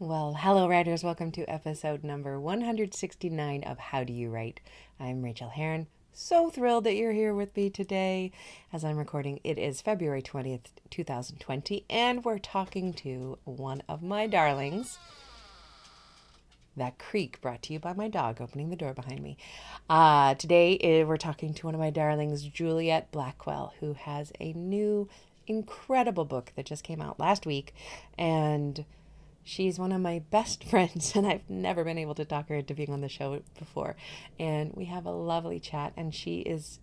Well, hello, writers. Welcome to episode number 169 of How Do You Write? I'm Rachael Herron. So thrilled that you're here with me today. As I'm recording, it is February 20th, 2020, and we're talking to one of my darlings. That creak brought to you by my dog opening the door behind me. Today, we're talking to one of my darlings, Juliet Blackwell, who has a new incredible book that just came out last week. And she's one of my best friends, and I've never been able to talk her into being on the show before. And we have a lovely chat, and she is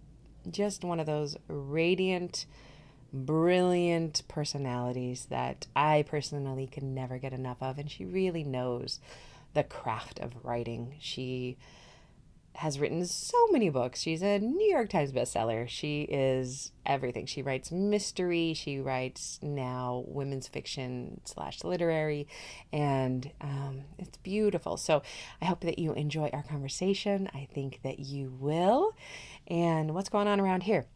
just one of those radiant, brilliant personalities that I personally can never get enough of. And she really knows the craft of writing. She has written so many books. She's a New York Times bestseller. She is everything. She writes mystery. She writes now women's fiction / literary, and it's beautiful. So I hope that you enjoy our conversation. I think that you will. And what's going on around here?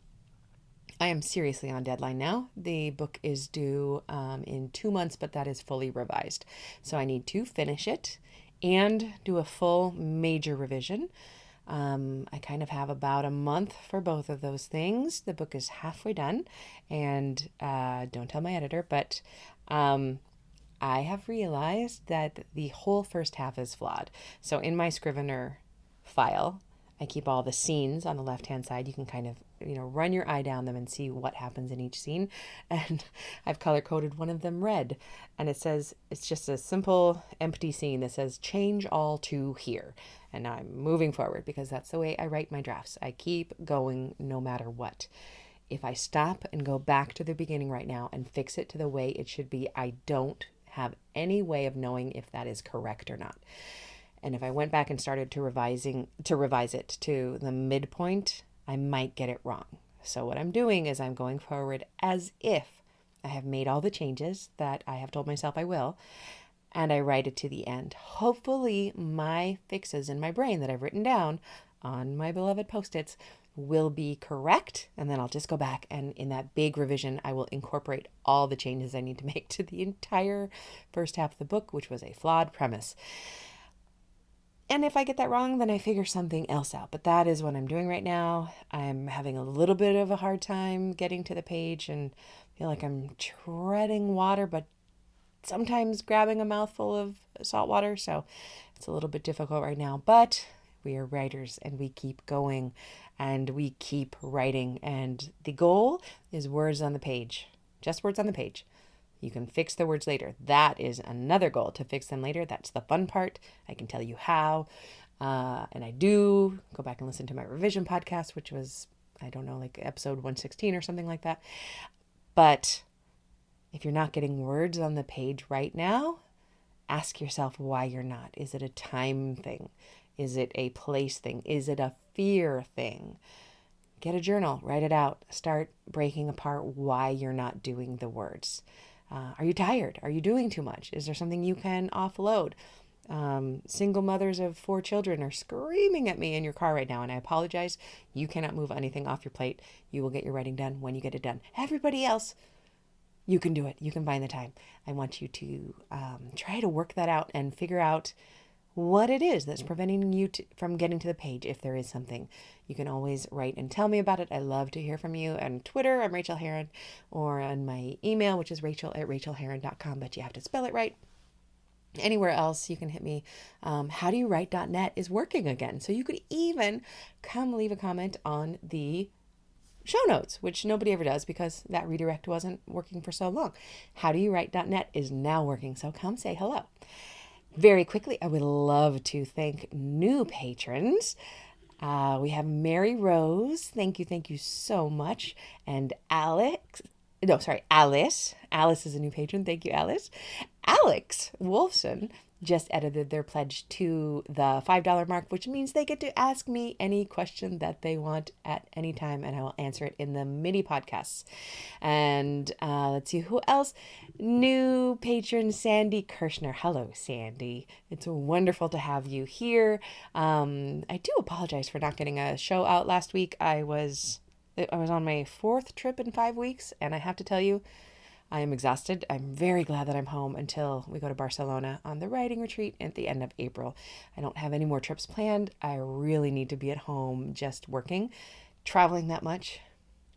I am seriously on deadline now. The book is due in 2 months, but that is fully revised. So I need to finish it and do a full major revision. I kind of have about a month for both of those things. The book is halfway done, and don't tell my editor, but I have realized that the whole first half is flawed. So in my Scrivener file, I keep all the scenes on the left-hand side. You can kind of, run your eye down them and see what happens in each scene. And I've color-coded one of them red. And it says, it's just a simple empty scene that says, change all to here. And now I'm moving forward because that's the way I write my drafts. I keep going no matter what. If I stop and go back to the beginning right now and fix it to the way it should be, I don't have any way of knowing if that is correct or not. And if I went back and started to revise it to the midpoint, I might get it wrong. So what I'm doing is I'm going forward as if I have made all the changes that I have told myself I will, and I write it to the end. Hopefully my fixes in my brain that I've written down on my beloved Post-its will be correct, and then I'll just go back, and in that big revision I will incorporate all the changes I need to make to the entire first half of the book, which was a flawed premise. And if I get that wrong, then I figure something else out. But that is what I'm doing right now. I'm having a little bit of a hard time getting to the page and feel like I'm treading water, but sometimes grabbing a mouthful of salt water. So it's a little bit difficult right now. But we are writers, and we keep going, and we keep writing. And the goal is words on the page, just words on the page. You can fix the words later. That is another goal, to fix them later. That's the fun part. I can tell you how. And I do go back and listen to my revision podcast, which was, I don't know, like episode 116 or something like that. But if you're not getting words on the page right now, ask yourself why you're not. Is it a time thing? Is it a place thing? Is it a fear thing? Get a journal, write it out. Start breaking apart why you're not doing the words. Are you tired? Are you doing too much? Is there something you can offload? Single mothers of 4 children are screaming at me in your car right now, and I apologize. You cannot move anything off your plate. You will get your writing done when you get it done. Everybody else, you can do it. You can find the time. I want you to try to work that out and figure out what it is that's preventing you from getting to the page. If there is something, you can always write and tell me about it. I love to hear from you. On Twitter, I'm Rachael Herron, or on my email, which is rachel@rachelherron.com, but you have to spell it right. Anywhere else, you can hit me. howdoyouwrite.net is working again. So you could even come leave a comment on the show notes, which nobody ever does because that redirect wasn't working for so long. howdoyouwrite.net is now working. So come say hello. Very quickly, I would love to thank new patrons. We have Mary Rose. Thank you so much. And Alice. Alice is a new patron. Thank you, Alice. Alex Wolfson just edited their pledge to the $5 mark, which means they get to ask me any question that they want at any time, and I will answer it in the mini podcasts. And let's see who else. New patron Sandy Kirshner. Hello, Sandy. It's wonderful to have you here. I do apologize for not getting a show out last week. I was on my 4th trip in 5 weeks, and I have to tell you, I am exhausted. I'm very glad that I'm home until we go to Barcelona on the writing retreat at the end of April. I don't have any more trips planned. I really need to be at home just working. Traveling that much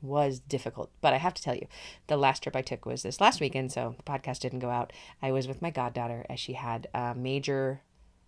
was difficult. But I have to tell you, the last trip I took was this last weekend, so the podcast didn't go out. I was with my goddaughter as she had a major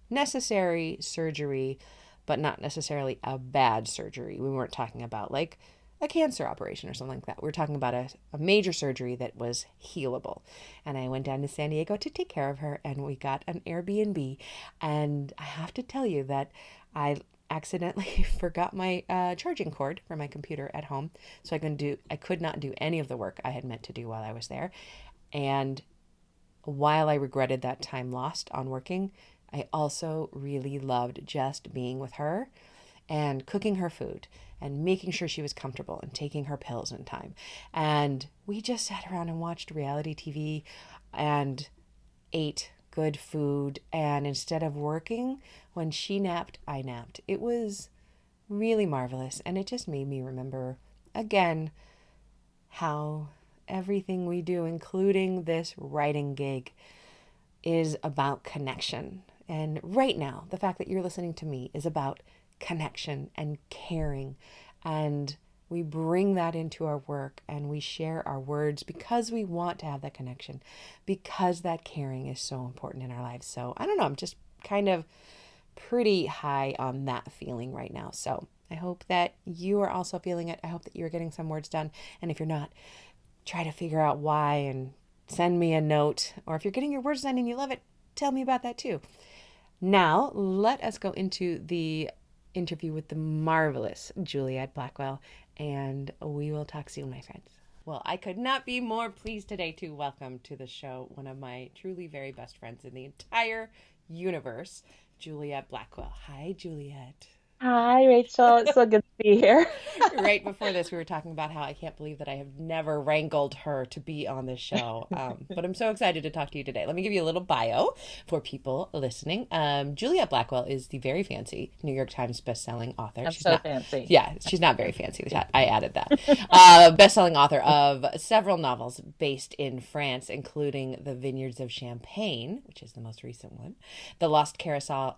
necessary surgery, but not necessarily a bad surgery. We weren't talking about like a cancer operation or something like that. We were talking about a major surgery that was healable. And I went down to San Diego to take care of her, and we got an Airbnb. And I have to tell you that I accidentally forgot my charging cord for my computer at home, so I could not do any of the work I had meant to do while I was there. And while I regretted that time lost on working, I also really loved just being with her and cooking her food and making sure she was comfortable and taking her pills in time. And we just sat around and watched reality TV and ate good food. And instead of working, when she napped, I napped. It was really marvelous. And it just made me remember again how everything we do, including this writing gig, is about connection. And right now, the fact that you're listening to me is about connection and caring. And we bring that into our work and we share our words because we want to have that connection, because that caring is so important in our lives. So I don't know, I'm just kind of pretty high on that feeling right now. So I hope that you are also feeling it. I hope that you're getting some words done. And if you're not, try to figure out why and send me a note. Or if you're getting your words done and you love it, tell me about that too. Now, let us go into the interview with the marvelous Juliet Blackwell, and we will talk soon, my friends. Well, I could not be more pleased today to welcome to the show one of my truly very best friends in the entire universe, Juliet Blackwell. Hi, Juliet. Hi, Rachel. It's so good to be here. Right before this, we were talking about how I can't believe that I have never wrangled her to be on this show. But I'm so excited to talk to you today. Let me give you a little bio for people listening. Juliet Blackwell is the very fancy New York Times bestselling author. I'm She's so not fancy. Yeah, she's not very fancy. I added that. Bestselling author of several novels based in France, including The Vineyards of Champagne, which is the most recent one, The Lost Carousel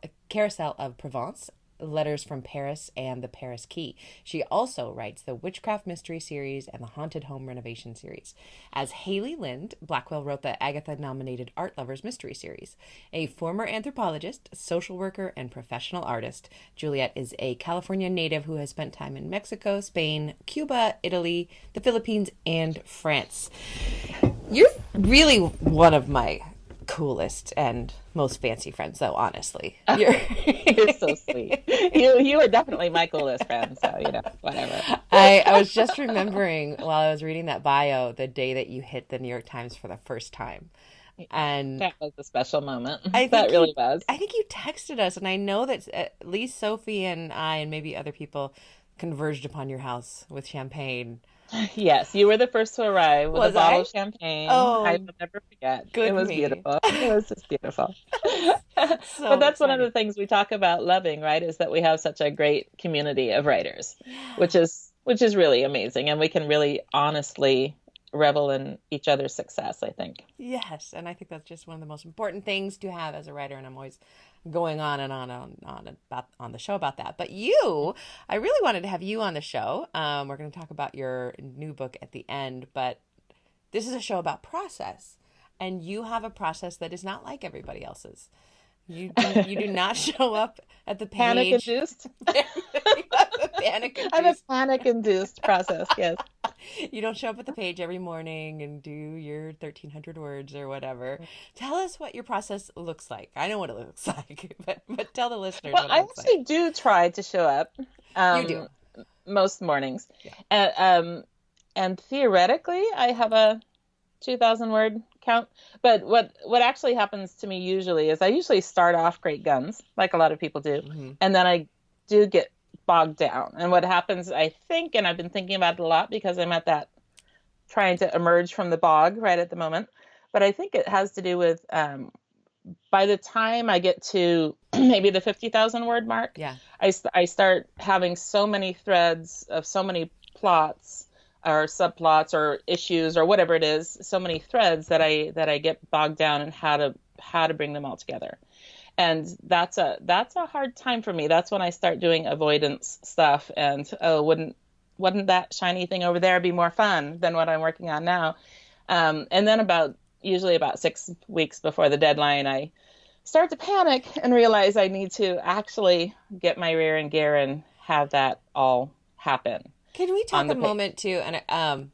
of Provence, Letters from Paris, and The Paris Key. She also writes the Witchcraft Mystery series and the Haunted Home Renovation series. As Hailey Lind, Blackwell wrote the Agatha-nominated Art Lovers mystery series. A former anthropologist, social worker, and professional artist, Juliet is a California native who has spent time in Mexico, Spain, Cuba, Italy, the Philippines, and France. You're really one of my coolest and most fancy friends, though, honestly. You're so sweet. You are definitely my coolest friend, so whatever. I was just remembering while I was reading that bio the day that you hit the New York Times for the first time. And that was a special moment. That really was. I think you texted us, and I know that at least Sophie and I and maybe other people converged upon your house with champagne. Yes, you were the first to arrive with a bottle of champagne. Oh, I will never forget. Good It was me. beautiful. It was just beautiful. So But that's one of exciting. the things we talk about loving, right? Is that we have such a great community of writers, Yeah. which is really amazing, and we can really honestly revel in each other's success, I think. Yes, and I think that's just one of the most important things to have as a writer, and I'm always going on and on about on the show about that. But I really wanted to have you on the show. We're going to talk about your new book at the end, but this is a show about process, and you have a process that is not like everybody else's. You do not show up at the Panic page. induced. Panic I have a induced. panic induced process, yes. You don't show up at the page every morning and do your 1,300 words or whatever. Tell us what your process looks like. I know what it looks like, but tell the listeners Well, what I it looks like. actually do try to show up You do. most mornings. Yeah. And theoretically, I have a 2,000 word count. But what actually happens to me usually is I usually start off great guns, like a lot of people do, Mm-hmm. and then I do get bogged down. And what happens, I think, and I've been thinking about it a lot because I'm at that trying to emerge from the bog right at the moment, but I think it has to do with by the time I get to maybe the 50,000 word mark, Yeah. I start having so many threads of so many plots or subplots or issues or whatever it is, so many threads that I get bogged down in how to bring them all together. And that's a hard time for me. That's when I start doing avoidance stuff and, oh, wouldn't that shiny thing over there be more fun than what I'm working on now? And then usually about 6 weeks before the deadline, I start to panic and realize I need to actually get my rear in gear and have that all happen. Can we talk a moment too, and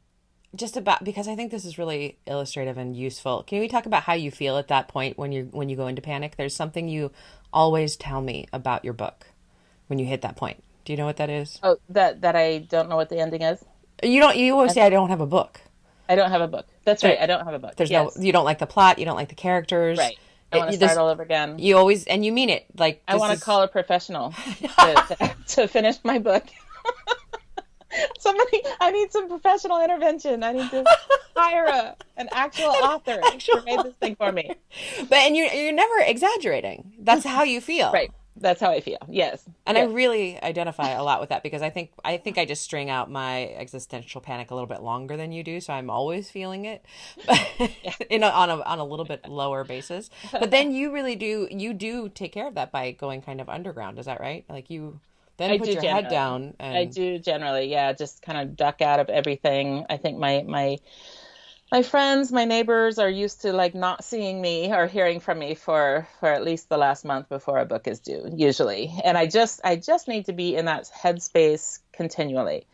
just about, because I think this is really illustrative and useful. Can we talk about how you feel at that point when you go into panic? There's something you always tell me about your book when you hit that point. Do you know what that is? Oh, that I don't know what the ending is. You always say I don't have a book. I don't have a book. That's right. I don't have a book. You don't like the plot. You don't like the characters. Right. I want to start all over again. You always, and you mean it. Like, I want to call a professional to finish my book. I need some professional intervention. I need to hire an actual author to make this thing for me. But you're never exaggerating. That's how you feel. Right. That's how I feel. Yes. And yes. I really identify a lot with that because I think I just string out my existential panic a little bit longer than you do, so I'm always feeling it, on a little bit lower basis. But then you do take care of that by going kind of underground. Is that right? Like you then put your head down. And... I do generally, yeah, just kind of duck out of everything. I think my friends, my neighbors are used to like not seeing me or hearing from me for at least the last month before a book is due, usually. And I just need to be in that headspace continually.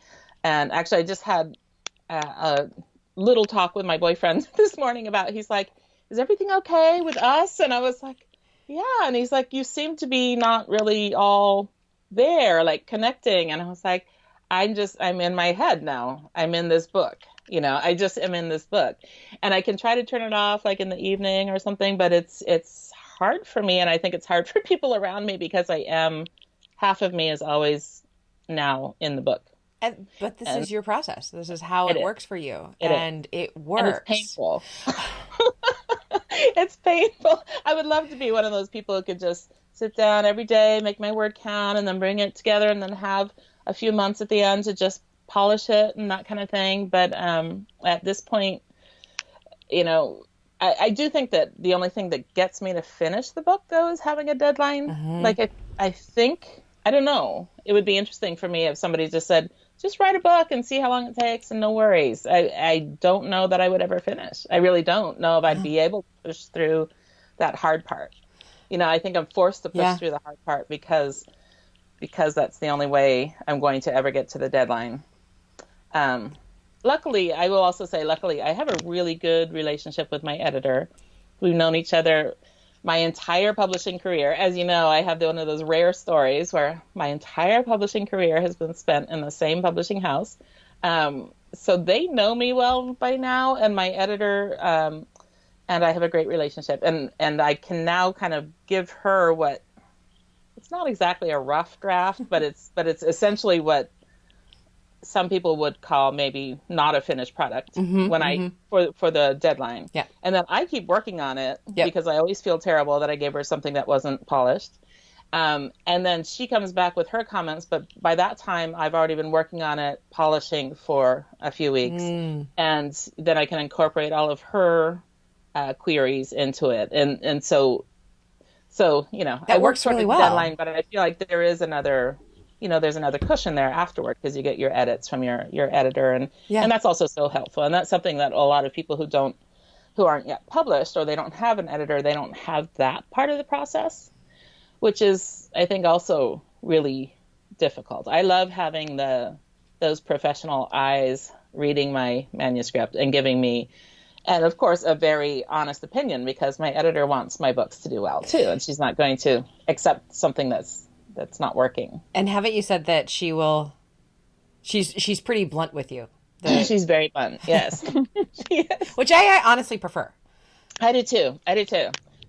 And actually, I just had a little talk with my boyfriend this morning he's like, is everything okay with us? And I was like, yeah. And he's like, you seem to be not really all there, like connecting. And I was like, I'm in my head now. I'm in this book. I just am in this book, and I can try to turn it off like in the evening or something, but it's hard for me. And I think it's hard for people around me because half of me is always now in the book. But this is your process. This is how it works for you. It works. And it's painful. It's painful. I would love to be one of those people who could just sit down every day, make my word count, and then bring it together and then have a few months at the end to just polish it and that kind of thing. But at this point, I do think that the only thing that gets me to finish the book, though, is having a deadline. Mm-hmm. Like, I think, I don't know, it would be interesting for me if somebody just said, just write a book and see how long it takes and no worries. I don't know that I would ever finish. I really don't know if I'd be able to push through that hard part. I think I'm forced to push through the hard part because that's the only way I'm going to ever get to the deadline. Luckily, I will also say, I have a really good relationship with my editor. We've known each other my entire publishing career. As you know, I have one of those rare stories where my entire publishing career has been spent in the same publishing house. So they know me well by now, and my editor, and I have a great relationship. And I can now kind of give her it's not exactly a rough draft, but it's essentially what some people would call maybe not a finished product for the deadline. Yeah. And then I keep working on it because I always feel terrible that I gave her something that wasn't polished. And then she comes back with her comments, but by that time I've already been working on it, polishing for a few weeks. And then I can incorporate all of her queries into it. And so that I works really well. Deadline, but I feel like there is another there's another cushion there afterward because you get your edits from your editor, and that's also so helpful. And that's something that a lot of people who aren't yet published or they don't have an editor, they don't have that part of the process, which is, I think, also really difficult. I love having those professional eyes reading my manuscript and giving me, and of course, a very honest opinion, because my editor wants my books to do well too, and she's not going to accept something that's not working. And haven't you said that she will? She's pretty blunt with you. She's very blunt. Yes. Which I honestly prefer. I do too.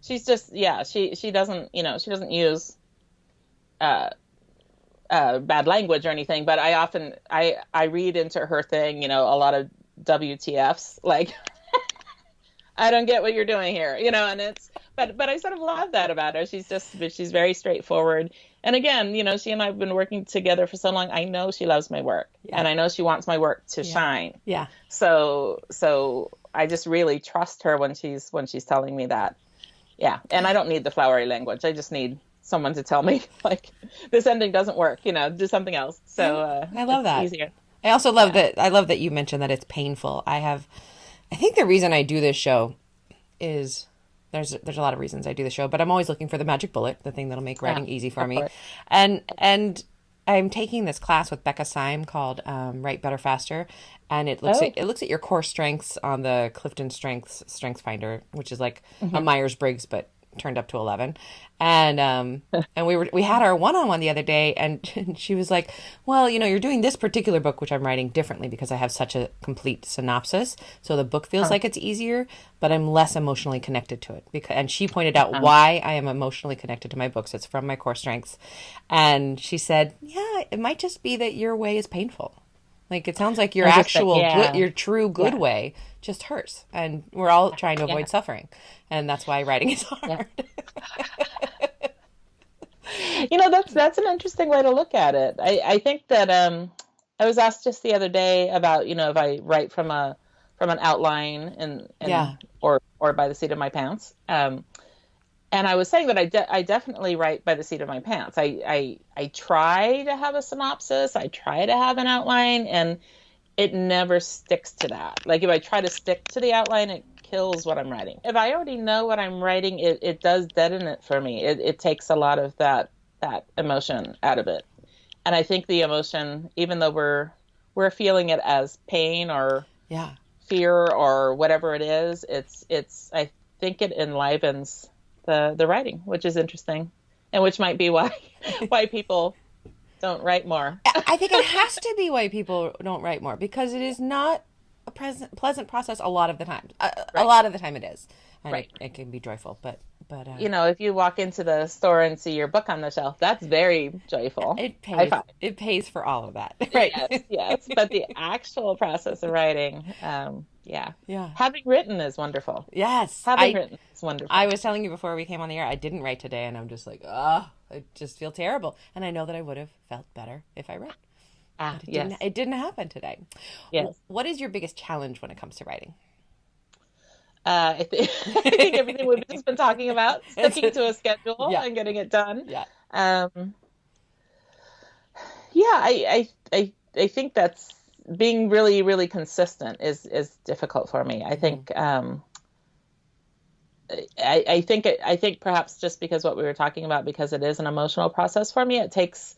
She's just she doesn't she doesn't use bad language or anything, but I often I read into her thing a lot of WTFs, like I don't get what you're doing here, and but I sort of love that about her. She's very straightforward. And again, she and I have been working together for so long. I know she loves my work, Yeah. and I know she wants my work to Yeah. shine. Yeah. So I just really trust her when she's telling me that. Yeah. And I don't need the flowery language. I just need someone to tell me, like, this ending doesn't work, do something else. So I love that. Easier. I also love that. I love that you mentioned that it's painful. I think the reason I do this show is there's a lot of reasons I do the show, but I'm always looking for the magic bullet, the thing that'll make writing easy for me. And I'm taking this class with Becca Syme called Write Better Faster, and it looks at your core strengths on the Clifton Strengths Finder, which is like a Myers-Briggs but turned up to 11. And we had our one-on-one the other day, and she was like, well, you're doing this particular book, which I'm writing differently because I have such a complete synopsis, so the book feels like it's easier, but I'm less emotionally connected to it. And she pointed out why I am emotionally connected to my books. It's from my core strengths. And she said, yeah, it might just be that your way is painful. Like, it sounds like your actual, your true good way just hurts. And we're all trying to avoid suffering. And that's why writing is hard. That's an interesting way to look at it. I think that I was asked just the other day about, if I write from an outline or by the seat of my pants. And I was saying that I definitely write by the seat of my pants. I try to have a synopsis. I try to have an outline, and it never sticks to that. Like, if I try to stick to the outline, it kills what I'm writing. If I already know what I'm writing, it does deaden it for me. It takes a lot of that emotion out of it. And I think the emotion, even though we're feeling it as pain or fear or whatever it is, it's I think it enlivens the writing, which is interesting, and which might be why people don't write more. I think it has to be why people don't write more, because it is not a pleasant process a lot of the time. A lot of the time it is, and it can be joyful, but if you walk into the store and see your book on the shelf, that's very joyful. It pays for all of that, right? Yes. But the actual process of writing, having written is wonderful. Yes, having written is wonderful. I was telling you before we came on the air, I didn't write today, and I'm just like, I just feel terrible, and I know that I would have felt better if I wrote. It didn't happen today. Yes. What is your biggest challenge when it comes to writing? I think everything we've just been talking about, sticking to a schedule and getting it done. Yeah. I think that's being really, really consistent is difficult for me. I think, I think perhaps just because what we were talking about, because it is an emotional process for me, it takes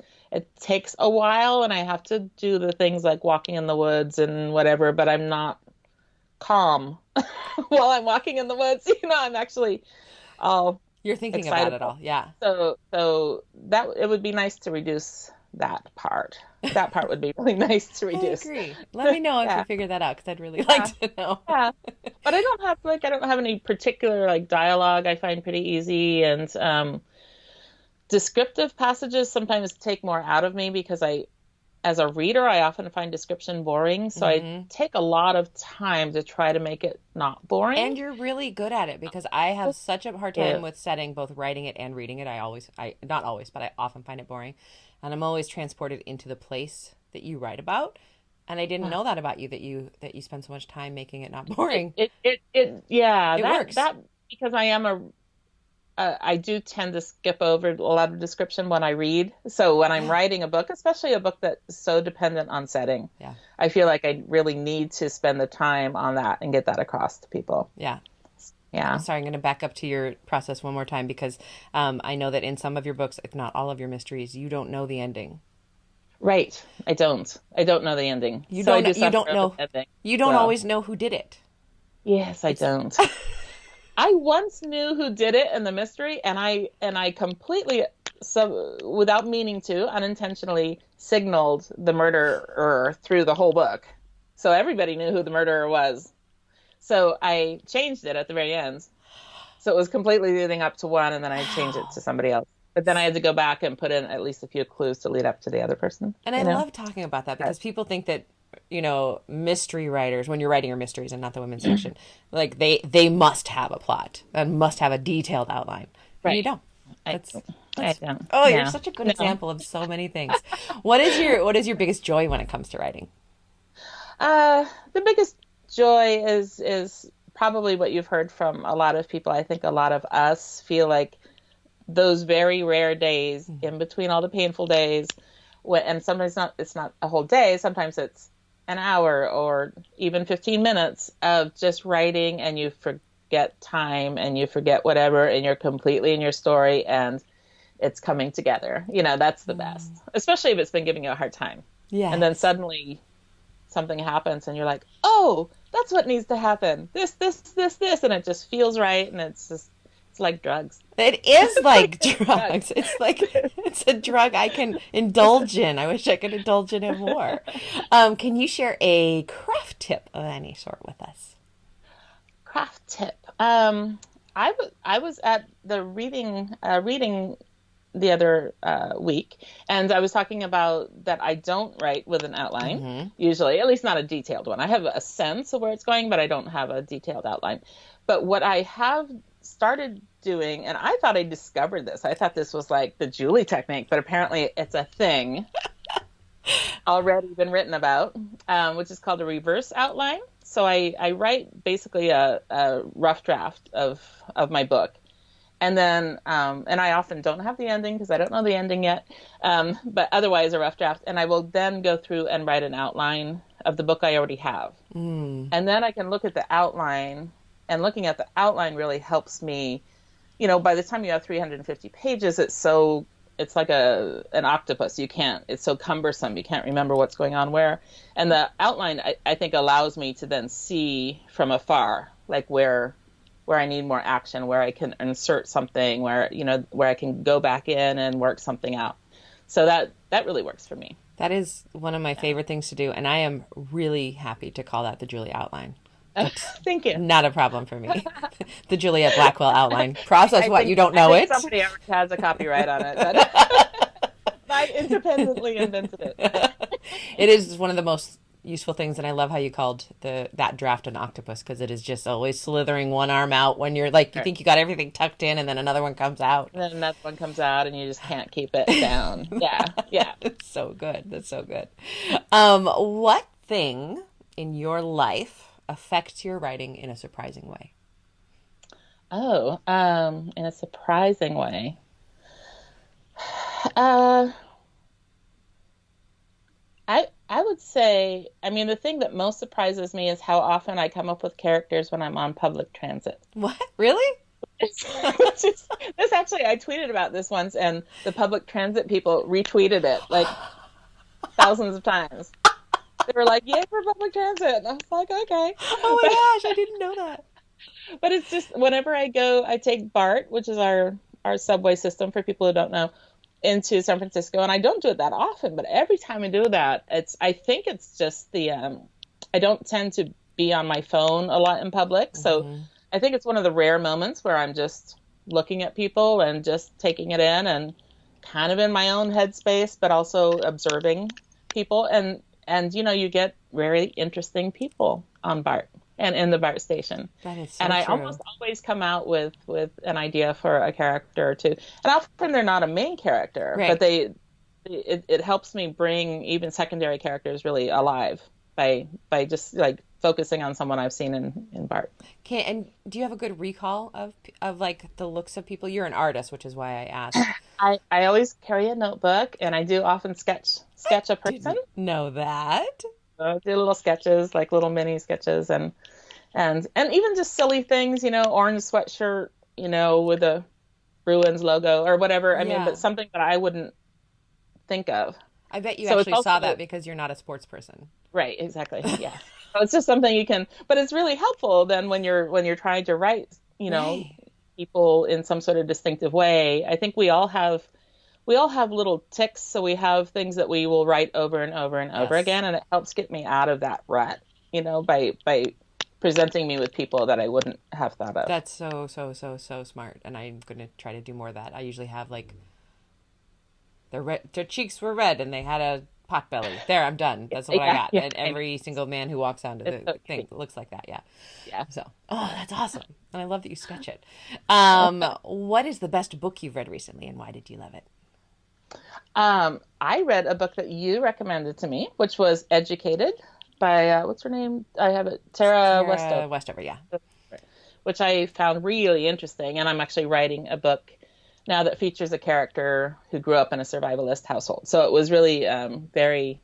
a while, and I have to do the things like walking in the woods and whatever, but I'm not calm while I'm walking in the woods. I'm actually all you're thinking about it all. Yeah. So that it would be nice to reduce that part. That part would be really nice to reduce. I agree. Let me know if you figure that out, because I'd really like to know. Yeah. But I don't have any particular dialogue I find pretty easy, and descriptive passages sometimes take more out of me, because as a reader, I often find description boring. So I take a lot of time to try to make it not boring. And you're really good at it, because I have such a hard time with setting, both writing it and reading it. Not always, but I often find it boring. And I'm always transported into the place that you write about. And I didn't know that about you, that you spend so much time making it not boring. It works. That because I do tend to skip over a lot of description when I read. So when I'm writing a book, especially a book that's so dependent on setting, I feel like I really need to spend the time on that and get that across to people. Yeah. Yeah. Sorry, I'm going to back up to your process one more time, because I know that in some of your books, if not all of your mysteries, you don't know the ending. Right. I don't know the ending. You don't always know who did it. Yes, I don't. I once knew who did it in the mystery, and I completely, without meaning to, unintentionally signaled the murderer through the whole book. So everybody knew who the murderer was. So I changed it at the very end. So it was completely leading up to one, and then I changed it to somebody else. But then I had to go back and put in at least a few clues to lead up to the other person. And I love talking about that, because people think that mystery writers, when you're writing your mysteries and not the women's section, like they must have a plot and must have a detailed outline. And you Right. don't. I, That's I don't. oh, you're Yeah. such a good No. example of so many things. What is your biggest joy when it comes to writing? The biggest joy is probably what you've heard from a lot of people. I think a lot of us feel like those very rare days in between all the painful days, and sometimes it's not a whole day. Sometimes it's an hour or even 15 minutes of just writing, and you forget time and you forget whatever, and you're completely in your story and it's coming together. That's the best, especially if it's been giving you a hard time. Yeah. And then suddenly something happens and you're like, oh, that's what needs to happen. This, and it just feels right. And it's like drugs. It is like drugs. It's a drug I can indulge in. I wish I could indulge in it more. Can you share a craft tip of any sort with us? Craft tip. I was at the reading the other week, and I was talking about that I don't write with an outline, usually, at least not a detailed one. I have a sense of where it's going, but I don't have a detailed outline. But what I have started doing, and I thought I discovered this. I thought this was like the Julie technique, but apparently it's a thing already been written about, which is called a reverse outline. So I write basically a rough draft of my book. And then, and I often don't have the ending because I don't know the ending yet, but otherwise a rough draft. And I will then go through and write an outline of the book I already have. And then I can look at the outline, and looking at the outline really helps me, by the time you have 350 pages, it's like an octopus. It's so cumbersome. You can't remember what's going on where. And the outline, I think, allows me to then see from afar, like where I need more action, where I can insert something, where I can go back in and work something out. So that really works for me. That is one of my favorite things to do, and I am really happy to call that the Julie outline. Thank you. Not a problem for me. The Juliet Blackwell outline. Process what? You don't know it? Somebody already has a copyright on it, but I independently invented it. It is one of the most useful things, and I love how you called that draft an octopus, because it is just always slithering one arm out when you're like, you think you got everything tucked in, and then another one comes out. And then another one comes out, and you just can't keep it down. Yeah. It's so good. That's so good. What thing in your life affects your writing in a surprising way? Oh, in a surprising way. I would say, the thing that most surprises me is how often I come up with characters when I'm on public transit. What? Really? This actually, I tweeted about this once, and the public transit people retweeted it like thousands of times. They were like, "Yay for public transit!" And I was like, "Okay." Oh my gosh, I didn't know that. But it's just whenever I go, I take BART, which is our subway system for people who don't know, into San Francisco, and I don't do it that often, but every time I do that, I think it's just I don't tend to be on my phone a lot in public, so I think it's one of the rare moments where I'm just looking at people and just taking it in and kind of in my own headspace, but also observing people, and you get very interesting people on BART and in the BART station. That is so and I true. almost always come out with an idea for a character or two. And often they're not a main character, right. but it helps me bring even secondary characters really alive by just like focusing on someone I've seen in BART. Okay, and do you have a good recall of like the looks of people? You're an artist, which is why I asked. I always carry a notebook, and I do often sketch a person. Didn't know that. So do little sketches, like little mini sketches, and even just silly things, orange sweatshirt, with a Bruins logo or whatever. I mean, but something that I wouldn't think of. I bet you actually saw that because you're not a sports person. Right, exactly. Yeah. So it's just something you can, but it's really helpful then when you're trying to write, Right. people in some sort of distinctive way. I think we all have little tics, so we have things that we will write over and over and over again, and it helps get me out of that rut, by presenting me with people that I wouldn't have thought of. That's so smart, and I'm going to try to do more of that. I usually have like their cheeks were red and they had a Potbelly. There, I'm done. That's what I Yeah, got. yeah, And every single man who walks onto it's the so thing cute. looks like that. Yeah. Yeah. So, oh, that's awesome. And I love that you sketch it. What is the best book you've read recently, and why did you love it? I read a book that you recommended to me, which was Educated by what's her name? I have it, Tara Westover, Tara Westover, yeah. which I found really interesting. And I'm actually writing a book now that features a character who grew up in a survivalist household. So it was really very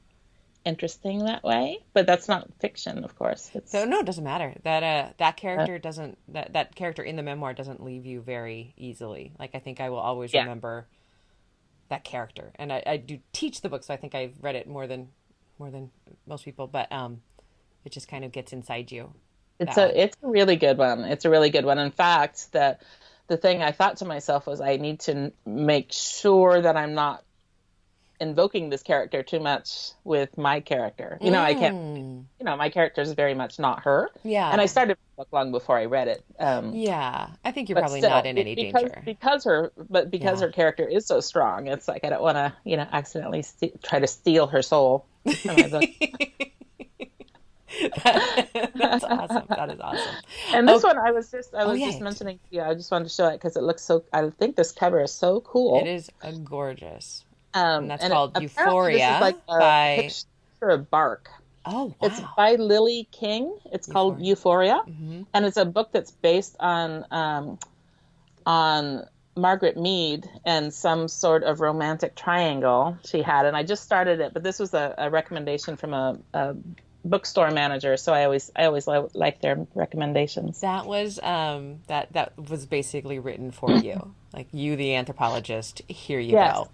interesting that way. But that's not fiction, of course. So It's no, it doesn't matter. That uh, character doesn't that character in the memoir doesn't leave you very easily. Like I think I will always yeah. remember that character. And I do teach the book, so I think I've read it more than most people, but it just kind of gets inside you. It's That one. a really good one. It's a really good one. In fact, the thing I thought to myself was I need to make sure that I'm not invoking this character too much with my character. I can't, Mm. my character is very much not her. And I Yeah. started the book long before I read it. Yeah. I think you're But probably not still, in any because danger. because Yeah. her character is so strong, it's like I don't want to, accidentally try to steal her soul from my book. That's awesome. That is awesome. And this Oh, one, I oh was yeah. just mentioning to you, I just wanted to show it because it looks so, I think this cover is so It cool. is a gorgeous. And that's And called apparently this is Euphoria like a by. picture of bark. Oh, It's wow. by Lily King. It's called Euphoria. Euphoria, Hmm. and it's a book that's based on Margaret Mead and some sort of romantic triangle she had. And I just started it, but this was a recommendation from a bookstore manager, so I always like their recommendations. That was basically written for you. Like you, the anthropologist, here you Yes, go.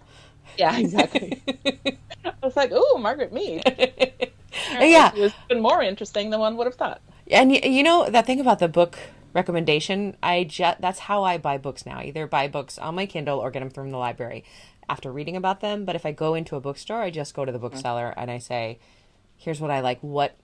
yeah, exactly. I was like, "Ooh, Margaret Mead." Apparently, Yeah. she was even more interesting than one would have thought. And you know that thing about the book recommendation, that's how I buy books now. Either buy books on my Kindle or get them from the library after reading about them. But if I go into a bookstore, I just go to the bookseller and I say, "Here's what I like. What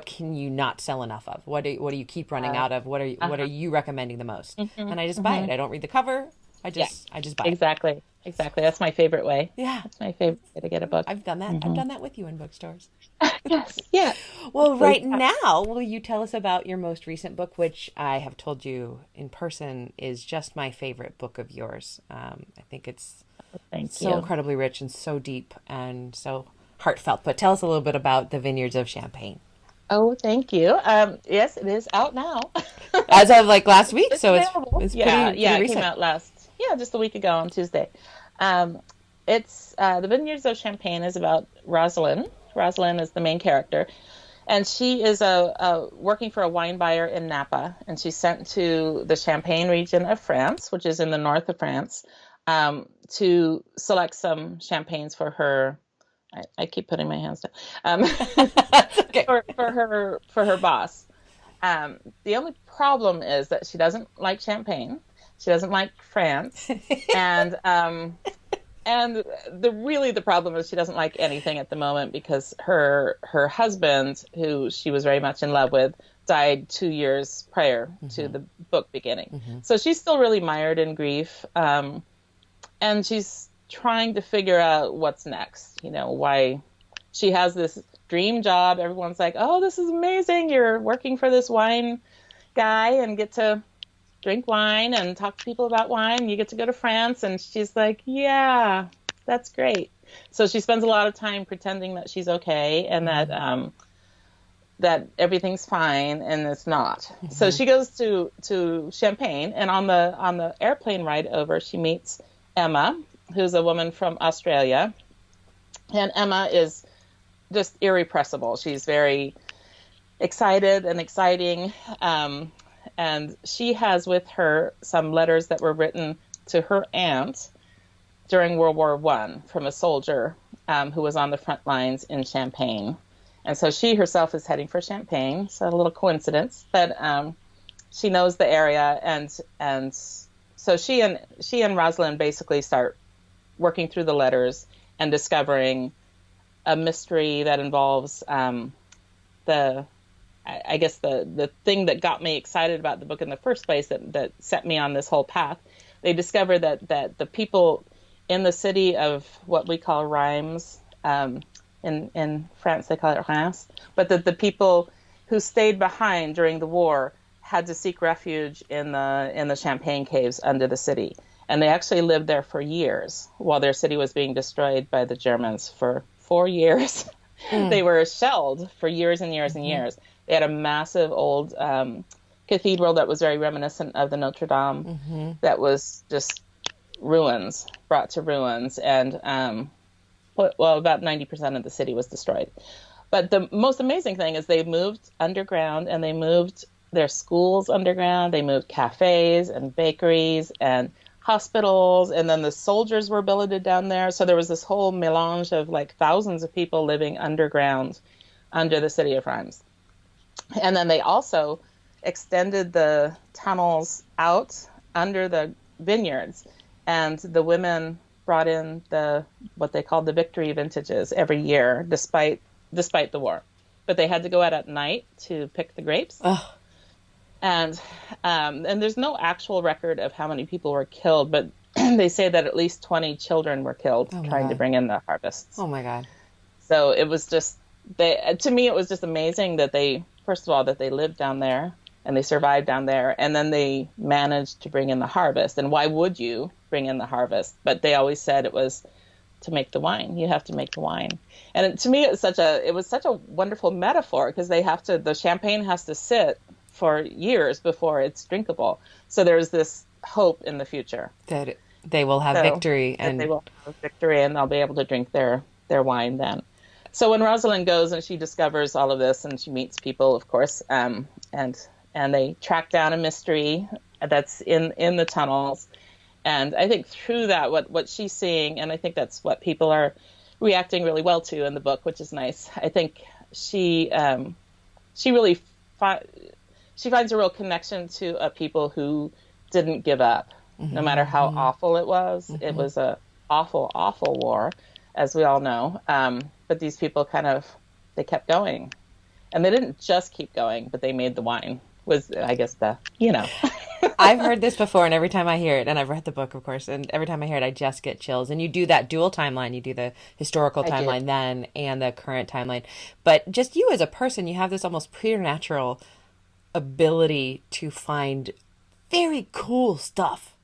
can you not sell enough of? What do you keep running Uh, out of? What are uh-huh. you recommending the most?" Hmm. And I just buy Hmm. it. I don't read the cover. I Yeah, just buy it. exactly, exactly. That's my favorite way. Yeah. That's my favorite way to get a book. I've done that. I've Hmm. done that with you in bookstores. Yes, yeah. Well, Actually, right now, will you tell us about your most recent book, which I have told you in person is just my favorite book of yours. I think it's thank so you. incredibly rich and so deep and so heartfelt. But tell us a little bit about the Vineyards of Champagne. Oh, thank you. Yes, it is out now. As of like last week, It's so it's available. it's Yeah, pretty yeah, it came recent. out just a week ago on Tuesday. Um, it's The Vineyards of Champagne is about Rosalind. Rosalind is the main character, and she is a working for a wine buyer in Napa, and she's sent to the Champagne region of France, which is in the north of France, to select some champagnes for her. I keep putting my hands down. That's okay. For her boss. The only problem is that she doesn't like champagne. She doesn't like France, and the problem is she doesn't like anything at the moment because her husband, who she was very much in love with, died 2 years prior to the book beginning. Hmm. So she's still really mired in grief, and she's trying to figure out what's next. Why she has this dream job. Everyone's like, "Oh, this is amazing! You're working for this wine guy and get to drink wine and talk to people about wine. You get to go to France." And she's like, "Yeah, that's great." So she spends a lot of time pretending that she's okay and that everything's fine, and it's not. So Hmm. she goes to Champagne, and on the airplane ride over, she meets Emma, who's a woman from Australia, and Emma is just irrepressible. She's very excited and exciting. And she has with her some letters that were written to her aunt during World War I from a soldier who was on the front lines in Champagne. And so she herself is heading for Champagne. So a little coincidence, but she knows the area, and so she and Rosalind basically start working through the letters and discovering a mystery that involves the I guess the thing that got me excited about the book in the first place, that set me on this whole path. They discover that the people in the city of what we call Rheims, In France, they call it Reims. But the people who stayed behind during the war had to seek refuge in the Champagne caves under the city. And they actually lived there for years while their city was being destroyed by the Germans for 4 years. They were shelled for years and years and years. They had a massive old cathedral that was very reminiscent of the Notre Dame that was just ruins, brought to ruins. And, about 90% of the city was destroyed. But the most amazing thing is they moved underground, and they moved their schools underground. They moved cafes and bakeries and hospitals, and then the soldiers were billeted down there. So there was this whole melange of like thousands of people living underground under the city of Reims. And then they also extended the tunnels out under the vineyards, and the women brought in what they called the victory vintages every year, despite the war. But they had to go out at night to pick the grapes. Oh. And there's no actual record of how many people were killed, but they say that at least 20 children were killed trying to bring in the harvests. Oh my God. So it was just, to me, it was just amazing that first of all, that they lived down there and they survived down there, and then they managed to bring in the harvest. And why would you bring in the harvest? But they always said it was to make the wine. You have to make the wine. And to me, it was such a wonderful metaphor, because the champagne has to sit for years before it's drinkable. So there's this hope in the future that they will have victory, and they will have victory, and they'll be able to drink their wine then. So when Rosalind goes and she discovers all of this, and she meets people, of course, and they track down a mystery that's in the tunnels. And I think through that, what she's seeing, and I think that's what people are reacting really well to in the book, which is nice. I think she really she finds a real connection to a people who didn't give up, no matter how awful it was. It was a awful, awful war, as we all know. But these people they kept going, and they didn't just keep going, but they made the wine. Was, I guess, I've heard this before, and every time I hear it, and I've read the book, of course, and every time I hear it, I just get chills. And you do that dual timeline. You do the historical timeline then and the current timeline. But just you as a person, you have this almost preternatural ability to find very cool stuff.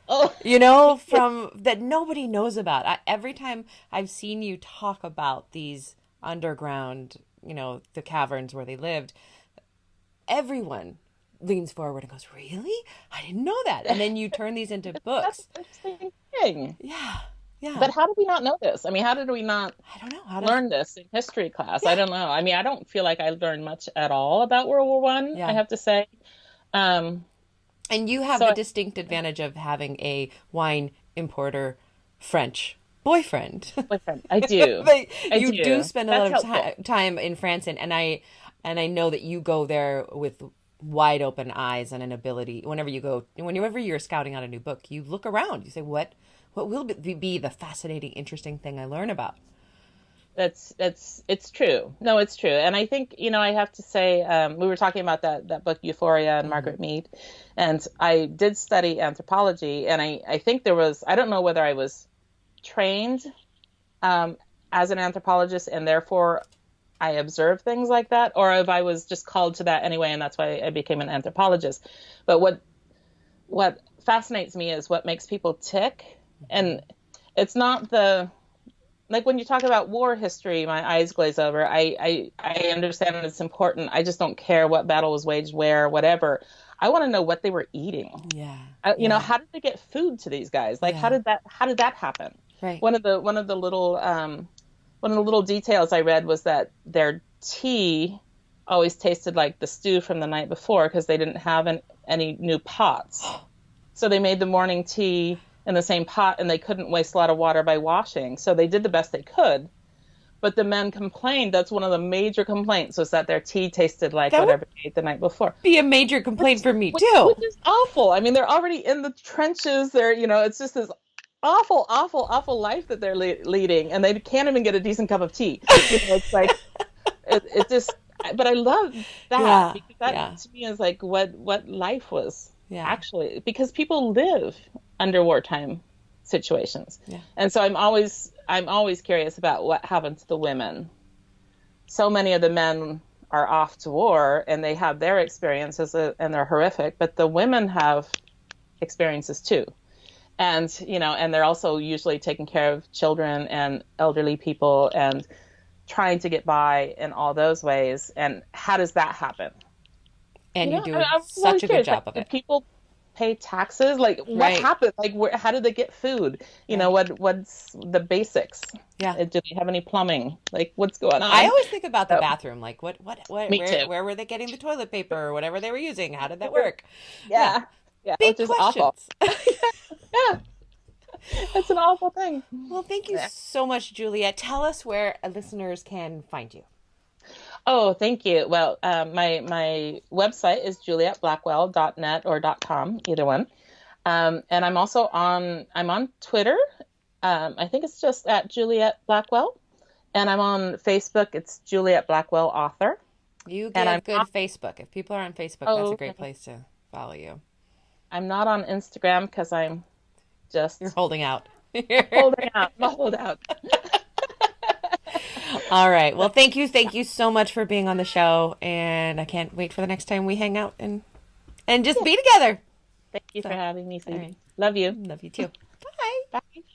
From that nobody knows about. Every time I've seen you talk about these underground, the caverns where they lived, everyone leans forward and goes, "Really? I didn't know that." And then you turn these into books. That's the interesting thing. Yeah. But how did we not know this? I mean, how did we not learn this in history class? Yeah. I don't know. I mean, I don't feel like I learned much at all about World War I, I have to say. And you have the distinct advantage of having a wine importer French boyfriend. I do. You do spend a lot of time in France, and I know that you go there with wide open eyes and an ability. Whenever you're scouting out a new book, you look around. You say, what will be the fascinating, interesting thing I learn about? It's true. No, it's true. And I think, I have to say, we were talking about that book, Euphoria, and Margaret Mead. And I did study anthropology. And I think I don't know whether I was trained as an anthropologist, and therefore I observed things like that, or if I was just called to that anyway, and that's why I became an anthropologist. But what fascinates me is what makes people tick. And it's not like when you talk about war history, my eyes glaze over. I understand it's important. I just don't care what battle was waged where, whatever. I want to know what they were eating. Yeah. How did they get food to these guys? Like, how did that happen? Right. One of the little details I read was that their tea always tasted like the stew from the night before, because they didn't have any new pots. So they made the morning tea in the same pot, and they couldn't waste a lot of water by washing. So they did the best they could. But the men complained. That's one of the major complaints, was that their tea tasted like whatever they ate the night before. Be a major complaint for me too. Which is awful. I mean, they're already in the trenches. It's just this awful, awful, awful life that they're leading, and they can't even get a decent cup of tea. It's like, it just. But I love that, because that to me is like what life was actually, because people live under wartime situations, and so I'm always curious about what happened to the women so many of the men are off to war and they have their experiences and they're horrific, but the women have experiences too. And, and they're also usually taking care of children and elderly people and trying to get by in all those ways. And how does that happen? And you do I'm such really a good curious. job Like, of do it. people pay taxes? Like, what Right. happened? Like, how did they get food? What's the basics? Yeah. Do they have any plumbing? Like, what's going I on? always think about the So, bathroom, like me too. where were they getting the toilet paper or whatever they were using? How did that work? Yeah. Yeah. Yeah, Big which is awful. questions. Yeah, it's an awful thing. Well, thank you Yeah. so much, Juliet. Tell us where listeners can find you. Oh, thank you. Well, my website is julietblackwell.net or .com, either one. And I'm on Twitter. I think it's just at Juliet Blackwell. And I'm on Facebook. It's Juliet Blackwell Author. You And give good Facebook. If people are on Facebook, that's a great okay. place to follow you. I'm not on Instagram because I'm just You're holding out. holding out. I'm a holdout. All right. Well, thank you. Thank you so much for being on the show. And I can't wait for the next time we hang out and just be together. Thank you So, for having me, all Susie. right. Love you. Love you too.